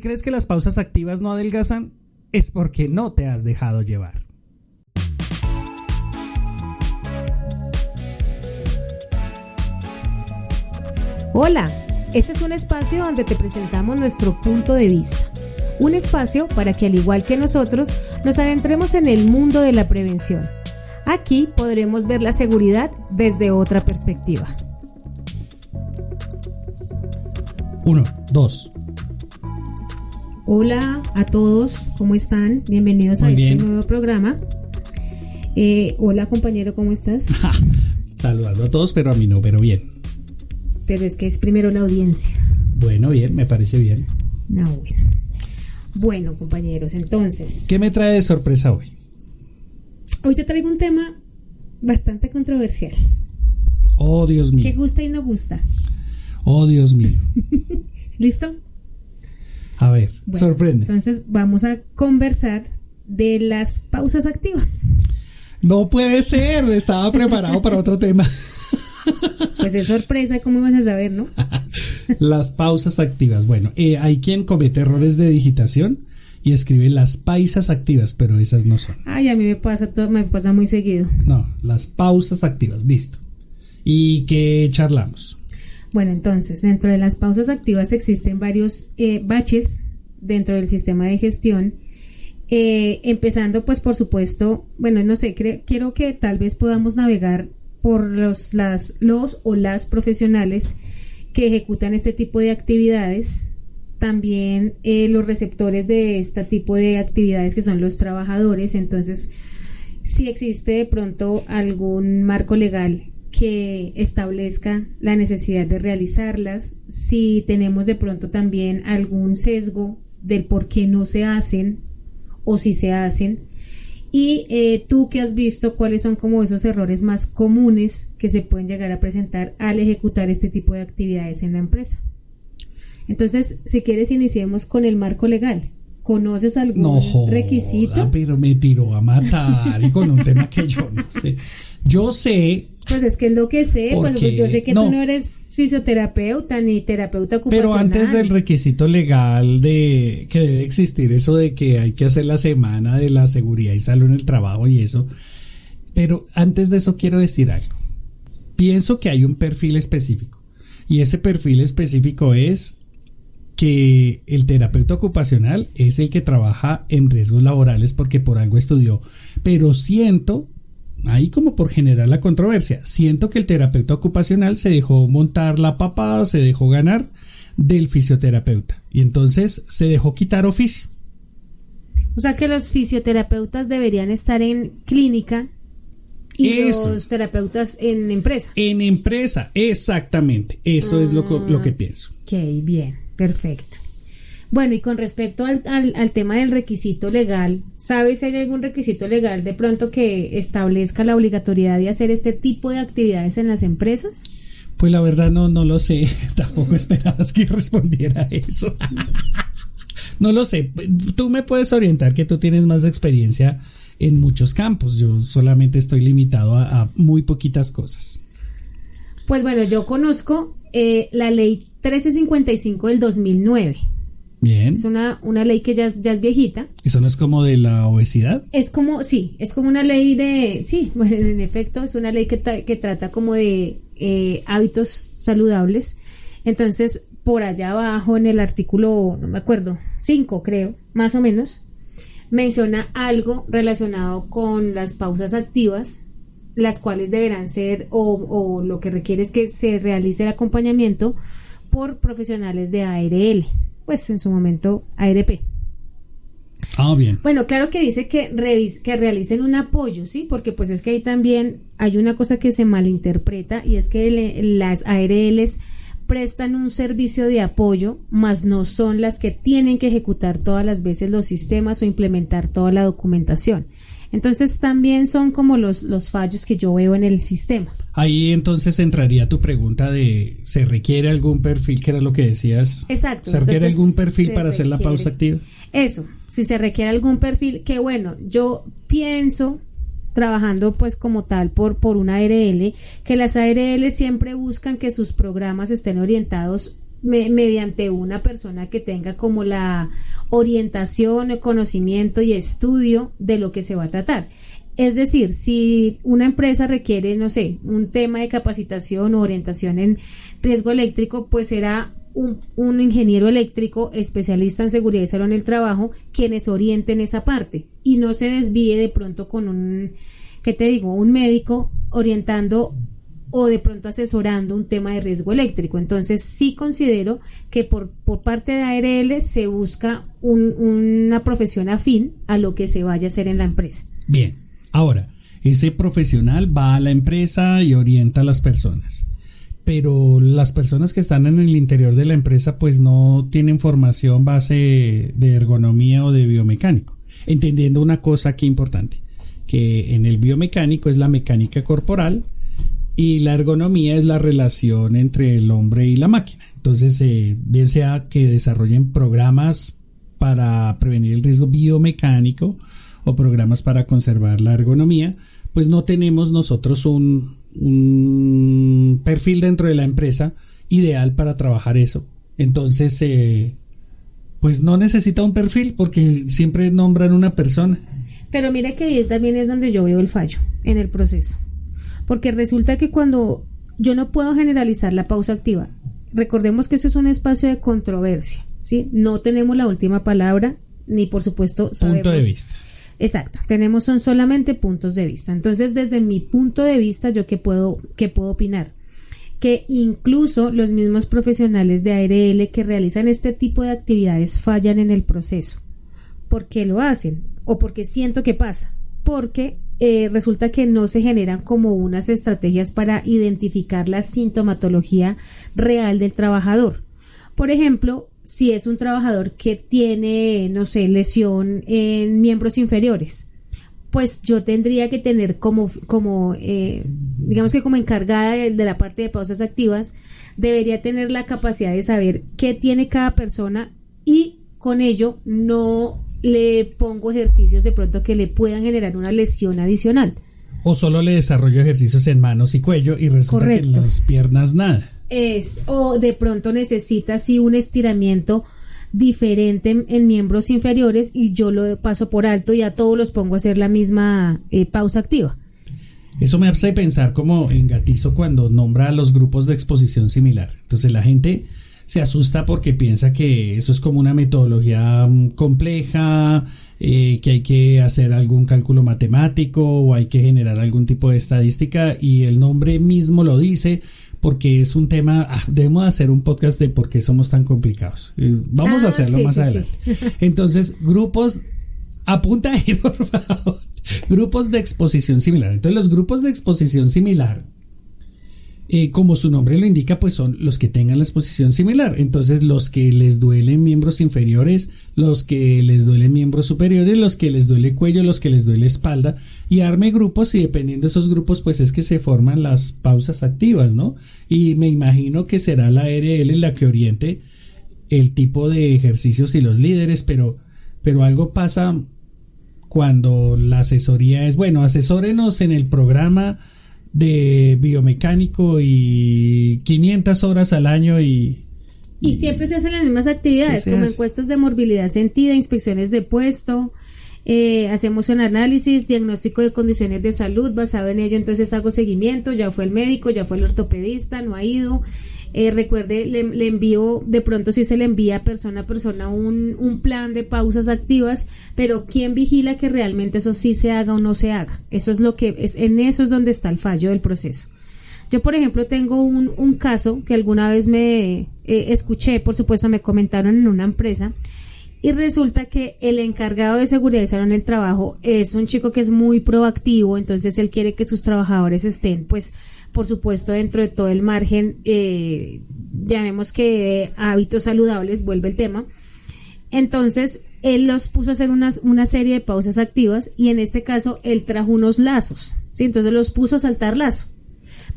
crees que las pausas activas no adelgazan, es porque no te has dejado llevar. Hola, este es un espacio donde te presentamos nuestro punto de vista. Un espacio para que, al igual que nosotros, nos adentremos en el mundo de la prevención. Aquí podremos ver la seguridad desde otra perspectiva. 1, 2. Hola a todos, ¿cómo están? Bienvenidos a este nuevo programa. Hola compañero, ¿cómo estás? Saludando a todos, pero a mí no, pero bien. Pero es que es primero la audiencia. Bueno, bien, me parece bien. No, bueno. Bueno, compañeros, entonces... ¿Qué me trae de sorpresa hoy? Hoy te traigo un tema bastante controversial. Oh, Dios mío. Que gusta y no gusta. Oh, Dios mío. ¿Listo? A ver, bueno, sorprende. Entonces vamos a conversar de las pausas activas. No puede ser, estaba preparado para otro tema. Pues es sorpresa, ¿cómo ibas a saber, no? Las pausas activas. Bueno, hay quien comete errores de digitación y escribe las paisas activas, pero esas no son. Ay, a mí me pasa muy seguido. No, las pausas activas, listo. ¿Y qué charlamos? Bueno, entonces, dentro de las pausas activas existen varios baches dentro del sistema de gestión. Empezando, pues, por supuesto, bueno, no sé, quiero que tal vez podamos navegar por los o las profesionales que ejecutan este tipo de actividades, también los receptores de este tipo de actividades que son los trabajadores. Entonces, si existe de pronto algún marco legal que establezca la necesidad de realizarlas, si tenemos de pronto también algún sesgo del por qué no se hacen o si se hacen. Y tú que has visto, ¿cuáles son como esos errores más comunes que se pueden llegar a presentar al ejecutar este tipo de actividades en la empresa? Entonces, si quieres, iniciemos con el marco legal. ¿Conoces algún requisito? Pero me tiró a matar y con un tema que yo no sé. Yo sé... Pues es que es lo que sé, pues yo sé que tú no eres fisioterapeuta ni terapeuta ocupacional. Pero antes del requisito legal de que debe existir eso de que hay que hacer la semana de la seguridad y salud en el trabajo y eso, pero antes de eso quiero decir algo. Pienso que hay un perfil específico y ese perfil específico es que el terapeuta ocupacional es el que trabaja en riesgos laborales porque por algo estudió, pero siento... Ahí como por generar la controversia, siento que el terapeuta ocupacional se dejó montar la papada, se dejó ganar del fisioterapeuta y entonces se dejó quitar oficio. O sea que los fisioterapeutas deberían estar en clínica y los terapeutas en empresa. En empresa, exactamente, eso es lo que pienso. Ok, bien, perfecto. Bueno, y con respecto al tema del requisito legal, ¿sabes si hay algún requisito legal de pronto que establezca la obligatoriedad de hacer este tipo de actividades en las empresas? Pues la verdad no lo sé, tampoco esperabas que respondiera eso. No lo sé, tú me puedes orientar que tú tienes más experiencia en muchos campos, yo solamente estoy limitado a muy poquitas cosas. Pues bueno, yo conozco la ley 1355 del 2009. Bien. Es una ley que ya es viejita. ¿Eso no es como de la obesidad? Es como una ley de, sí, bueno, en efecto, es una ley que trata como de hábitos saludables. Entonces, por allá abajo en el artículo, no me acuerdo, 5 creo, más o menos, menciona algo relacionado con las pausas activas, las cuales deberán ser, o lo que requiere es que se realice el acompañamiento por profesionales de ARL. Pues en su momento ARP. Ah, bien. Bueno, claro que dice que realicen un apoyo, ¿sí? Porque pues es que ahí también hay una cosa que se malinterpreta y es que las ARLs prestan un servicio de apoyo, mas no son las que tienen que ejecutar todas las veces los sistemas o implementar toda la documentación. Entonces también son como los fallos que yo veo en el sistema. Ahí entonces entraría tu pregunta de ¿se requiere algún perfil? Que era lo que decías. Exacto. ¿Se requiere algún perfil para hacer la pausa activa? Eso, si se requiere algún perfil, que bueno, yo pienso, trabajando pues como tal por una ARL, que las ARL siempre buscan que sus programas estén orientados mediante una persona que tenga como la orientación, el conocimiento y estudio de lo que se va a tratar. Es decir, si una empresa requiere, no sé, un tema de capacitación o orientación en riesgo eléctrico, pues será un ingeniero eléctrico especialista en seguridad y salud en el trabajo quienes orienten esa parte y no se desvíe de pronto con un médico orientando o de pronto asesorando un tema de riesgo eléctrico. Entonces sí considero que por parte de ARL se busca una profesión afín a lo que se vaya a hacer en la empresa. Bien, ahora, ese profesional va a la empresa y orienta a las personas, pero las personas que están en el interior de la empresa pues no tienen formación base de ergonomía o de biomecánico, entendiendo una cosa aquí importante, que en el biomecánico es la mecánica corporal y la ergonomía es la relación entre el hombre y la máquina. Entonces, bien sea que desarrollen programas para prevenir el riesgo biomecánico o programas para conservar la ergonomía, pues no tenemos nosotros un perfil dentro de la empresa ideal para trabajar eso. Entonces, pues no necesita un perfil porque siempre nombran una persona. Pero mira que ahí también es donde yo veo el fallo en el proceso. Porque resulta que cuando yo no puedo generalizar la pausa activa, recordemos que eso es un espacio de controversia, ¿sí? No tenemos la última palabra, ni por supuesto sabemos. Punto de vista. Exacto, son solamente puntos de vista. Entonces, desde mi punto de vista, ¿yo qué puedo opinar? Que incluso los mismos profesionales de ARL que realizan este tipo de actividades fallan en el proceso. ¿Por qué lo hacen? O porque siento que pasa. Porque resulta que no se generan como unas estrategias para identificar la sintomatología real del trabajador. Por ejemplo, si es un trabajador que tiene, no sé, lesión en miembros inferiores, pues yo tendría que tener digamos que como encargada de la parte de pausas activas, debería tener la capacidad de saber qué tiene cada persona y con ello no le pongo ejercicios de pronto que le puedan generar una lesión adicional. O solo le desarrollo ejercicios en manos y cuello y resulta que en las piernas nada. O de pronto necesita sí un estiramiento diferente en miembros inferiores y yo lo paso por alto y a todos los pongo a hacer la misma pausa activa. Eso me hace pensar como engatizo cuando nombra a los grupos de exposición similar. Entonces la gente se asusta porque piensa que eso es como una metodología compleja, que hay que hacer algún cálculo matemático o hay que generar algún tipo de estadística y el nombre mismo lo dice porque es un tema, debemos hacer un podcast de por qué somos tan complicados. Vamos a hacerlo más adelante. Sí. Entonces, grupos, apunta ahí por favor, grupos de exposición similar. Entonces los grupos de exposición similar, como su nombre lo indica, pues son los que tengan la exposición similar. Entonces los que les duelen miembros inferiores, los que les duelen miembros superiores, los que les duele cuello, los que les duele espalda, y arme grupos y dependiendo de esos grupos pues es que se forman las pausas activas, ¿no? Y me imagino que será la ARL la que oriente el tipo de ejercicios y los líderes, pero algo pasa cuando la asesoría es, bueno, asesórenos en el programa de biomecánico y 500 horas al año y siempre se hacen las mismas actividades como encuestas de morbilidad sentida, inspecciones de puesto, hacemos un análisis, diagnóstico de condiciones de salud, basado en ello entonces hago seguimiento, ya fue el médico, ya fue el ortopedista, no ha ido, recuerde, le envío, de pronto sí se le envía persona a persona un plan de pausas activas, pero ¿quién vigila que realmente eso sí se haga o no se haga? Eso es lo que es, en eso es donde está el fallo del proceso. Yo, por ejemplo, tengo un caso que alguna vez me escuché, por supuesto, me comentaron en una empresa, y resulta que el encargado de seguridad y salud en el trabajo es un chico que es muy proactivo, entonces él quiere que sus trabajadores estén, pues, por supuesto, dentro de todo el margen, llamemos que hábitos saludables, vuelve el tema. Entonces, él los puso a hacer una serie de pausas activas y en este caso, él trajo unos lazos, ¿sí? Entonces los puso a saltar lazo.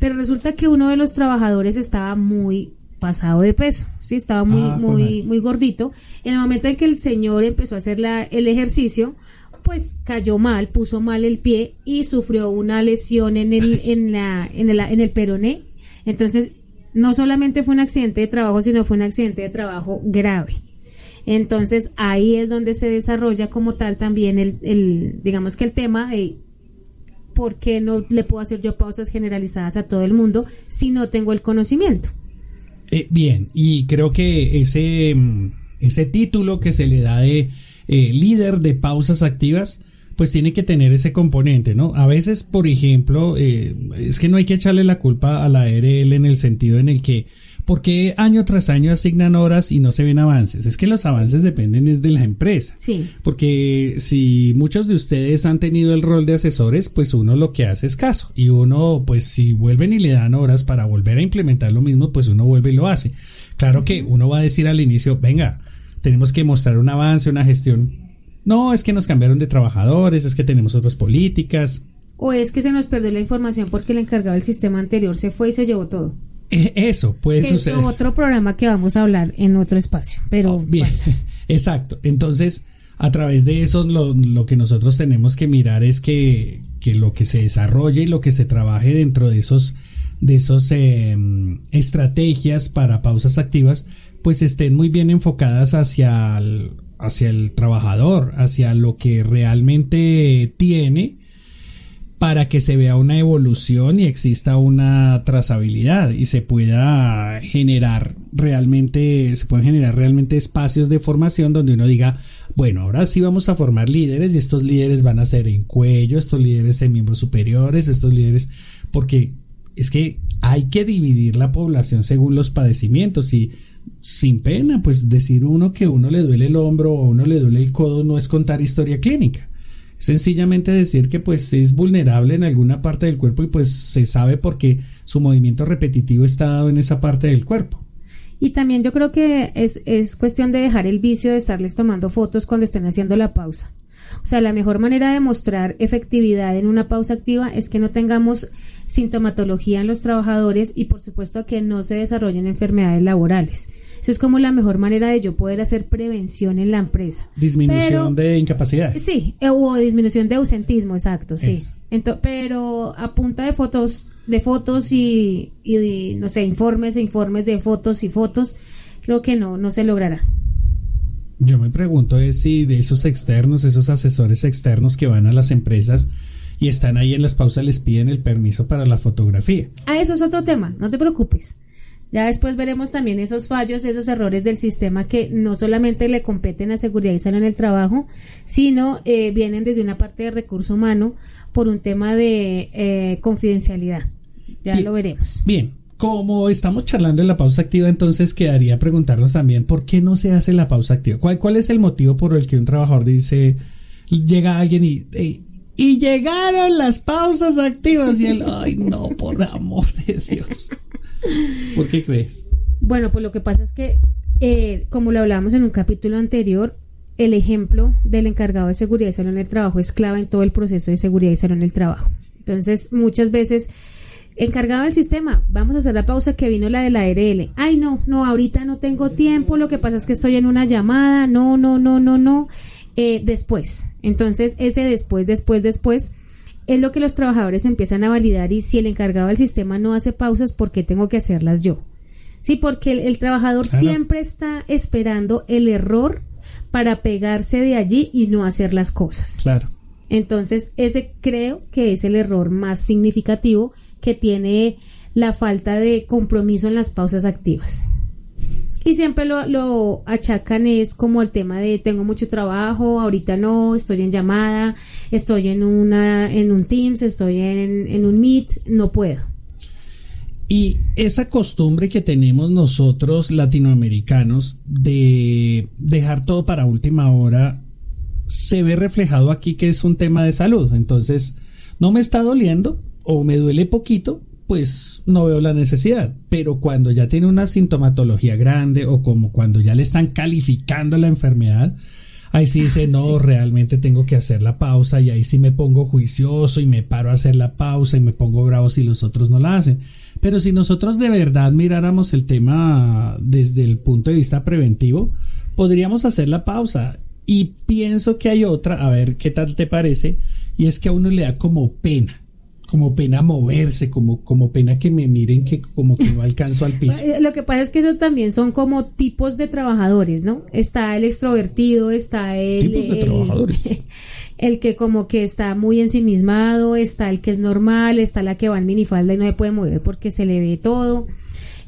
Pero resulta que uno de los trabajadores estaba muy pasado de peso, ¿sí? Estaba muy gordito. En el momento en que el señor empezó a hacer el ejercicio, pues cayó mal, puso mal el pie y sufrió una lesión en el peroné. Entonces no solamente fue un accidente de trabajo, sino fue un accidente de trabajo grave. Entonces ahí es donde se desarrolla como tal también digamos que el tema de por qué no le puedo hacer yo pausas generalizadas a todo el mundo si no tengo el conocimiento. Bien, y creo que ese título que se le da de líder de pausas activas, pues tiene que tener ese componente, ¿no? A veces, por ejemplo, es que no hay que echarle la culpa a la ARL en el sentido en el que ¿por qué año tras año asignan horas y no se ven avances? Es que los avances dependen es de la empresa. Sí. Porque si muchos de ustedes han tenido el rol de asesores, pues uno lo que hace es caso. Y uno, pues si vuelven y le dan horas para volver a implementar lo mismo, pues uno vuelve y lo hace. Claro que uno va a decir al inicio, venga, tenemos que mostrar un avance, una gestión. No, es que nos cambiaron de trabajadores, es que tenemos otras políticas. O es que se nos perdió la información porque el encargado del sistema anterior se fue y se llevó todo. Eso puede suceder. Es otro programa que vamos a hablar en otro espacio, pero bien, pasa. Exacto. Entonces, a través de eso, lo que nosotros tenemos que mirar es que lo que se desarrolle y lo que se trabaje dentro de esos estrategias para pausas activas, pues estén muy bien enfocadas hacia el trabajador, hacia lo que realmente tiene, para que se vea una evolución y exista una trazabilidad y se puedan generar realmente espacios de formación donde uno diga, bueno, ahora sí vamos a formar líderes y estos líderes van a ser en cuello, estos líderes en miembros superiores, estos líderes, porque es que hay que dividir la población según los padecimientos y sin pena, pues decir uno que a uno le duele el hombro o a uno le duele el codo no es contar historia clínica. Sencillamente decir que pues es vulnerable en alguna parte del cuerpo y pues se sabe porque su movimiento repetitivo está dado en esa parte del cuerpo. Y también yo creo que es cuestión de dejar el vicio de estarles tomando fotos cuando estén haciendo la pausa. O sea, la mejor manera de mostrar efectividad en una pausa activa es que no tengamos sintomatología en los trabajadores y por supuesto que no se desarrollen enfermedades laborales. Eso es como la mejor manera de yo poder hacer prevención en la empresa. Disminución de incapacidades. Sí, o disminución de ausentismo, exacto, sí. Pero a punta de fotos y no sé, informes de fotos y fotos, creo que no se logrará. Yo me pregunto si de esos externos, esos asesores externos que van a las empresas y están ahí en las pausas les piden el permiso para la fotografía. Eso es otro tema, no te preocupes. Ya después veremos también esos fallos, esos errores del sistema que no solamente le competen a seguridad y salud en el trabajo, sino vienen desde una parte de recurso humano por un tema de confidencialidad. Ya bien, lo veremos. Bien, como estamos charlando en la pausa activa, entonces quedaría preguntarnos también ¿por qué no se hace la pausa activa? ¿Cuál es el motivo por el que un trabajador dice, llega alguien y llegaron las pausas activas y él, ay no, por amor de Dios? ¿Por qué crees? Bueno, pues lo que pasa es que, como lo hablábamos en un capítulo anterior, el ejemplo del encargado de seguridad y salud en el trabajo es clave en todo el proceso de seguridad y salud en el trabajo. Entonces, muchas veces, encargado del sistema, vamos a hacer la pausa que vino la de la ARL. Ay, no, ahorita no tengo tiempo, lo que pasa es que estoy en una llamada, no. Después. Entonces, ese después es lo que los trabajadores empiezan a validar y si el encargado del sistema no hace pausas, ¿por qué tengo que hacerlas yo? Sí, porque el trabajador siempre está esperando el error para pegarse de allí y no hacer las cosas. Claro. Entonces, ese creo que es el error más significativo que tiene la falta de compromiso en las pausas activas. Y siempre lo achacan es como el tema de tengo mucho trabajo, ahorita no, estoy en llamada, estoy en un Teams, estoy en un Meet, no puedo. Y esa costumbre que tenemos nosotros latinoamericanos de dejar todo para última hora se ve reflejado aquí que es un tema de salud. Entonces, no me está doliendo o me duele poquito, pues no veo la necesidad, pero cuando ya tiene una sintomatología grande o como cuando ya le están calificando la enfermedad, ahí sí dice, no, realmente tengo que hacer la pausa y ahí sí me pongo juicioso y me paro a hacer la pausa y me pongo bravo si los otros no la hacen. Pero si nosotros de verdad miráramos el tema desde el punto de vista preventivo, podríamos hacer la pausa. Y pienso que hay otra, a ver qué tal te parece, y es que a uno le da como pena como pena moverse, como pena que me miren que como que no alcanzo al piso. Lo que pasa es que eso también son como tipos de trabajadores, ¿no? Está el extrovertido, está Tipos de trabajadores. el que como que está muy ensimismado, está el que es normal, está la que va en minifalda y no se puede mover porque se le ve todo.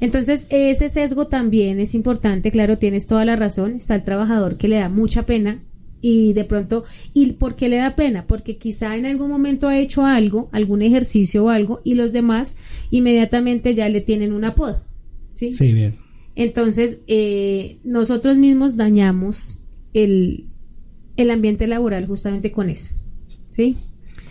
Entonces, ese sesgo también es importante, claro, tienes toda la razón. Está el trabajador que le da mucha pena y de pronto, ¿y por qué le da pena? Porque quizá en algún momento ha hecho algo, algún ejercicio o algo, y los demás inmediatamente ya le tienen un apodo, ¿sí? Sí, bien. Entonces, nosotros mismos dañamos el ambiente laboral justamente con eso, ¿sí?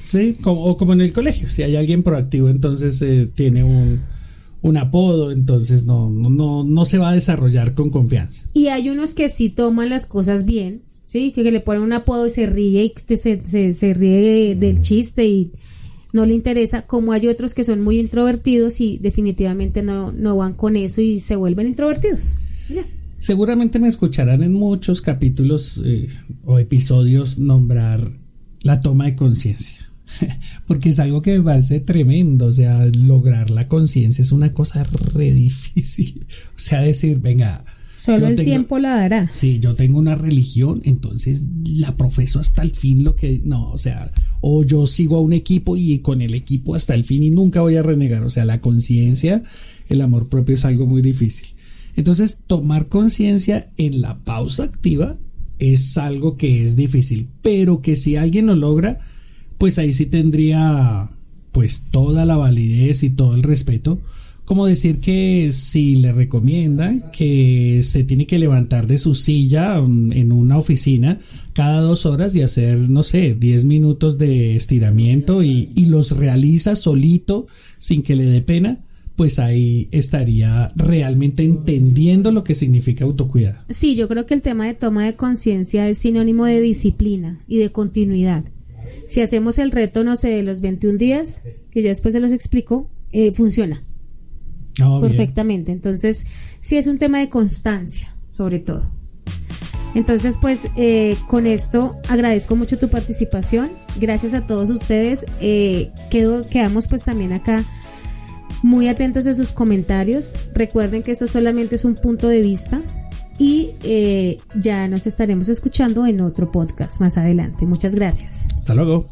Sí, como en el colegio. Si hay alguien proactivo, entonces tiene un apodo, entonces no se va a desarrollar con confianza. Y hay unos que sí toman las cosas bien, ¿sí? Que le ponen un apodo y se ríe y se ríe del chiste y no le interesa, como hay otros que son muy introvertidos y definitivamente no van con eso y se vuelven introvertidos. Ya. Seguramente me escucharán en muchos capítulos o episodios nombrar la toma de conciencia. Porque es algo que me parece tremendo. O sea, lograr la conciencia es una cosa re difícil. O sea, decir, venga, solo el tiempo la dará. Sí, yo tengo una religión, entonces la profeso hasta el fin. No, o sea, o yo sigo a un equipo y con el equipo hasta el fin y nunca voy a renegar. O sea, la conciencia, el amor propio es algo muy difícil. Entonces, tomar conciencia en la pausa activa es algo que es difícil, pero que si alguien lo logra, pues ahí sí tendría pues toda la validez y todo el respeto, como decir que si le recomiendan que se tiene que levantar de su silla en una oficina cada 2 horas y hacer, no sé, 10 minutos de estiramiento y los realiza solito sin que le dé pena, pues ahí estaría realmente entendiendo lo que significa autocuidado. Sí, yo creo que el tema de toma de conciencia es sinónimo de disciplina y de continuidad. Si hacemos el reto, no sé, de los 21 días, que ya después se los explico, funciona perfectamente. Bien. Entonces, sí es un tema de constancia, sobre todo. Entonces, pues, con esto agradezco mucho tu participación. Gracias a todos ustedes. Quedamos pues también acá muy atentos a sus comentarios. Recuerden que esto solamente es un punto de vista y ya nos estaremos escuchando en otro podcast más adelante. Muchas gracias. Hasta luego.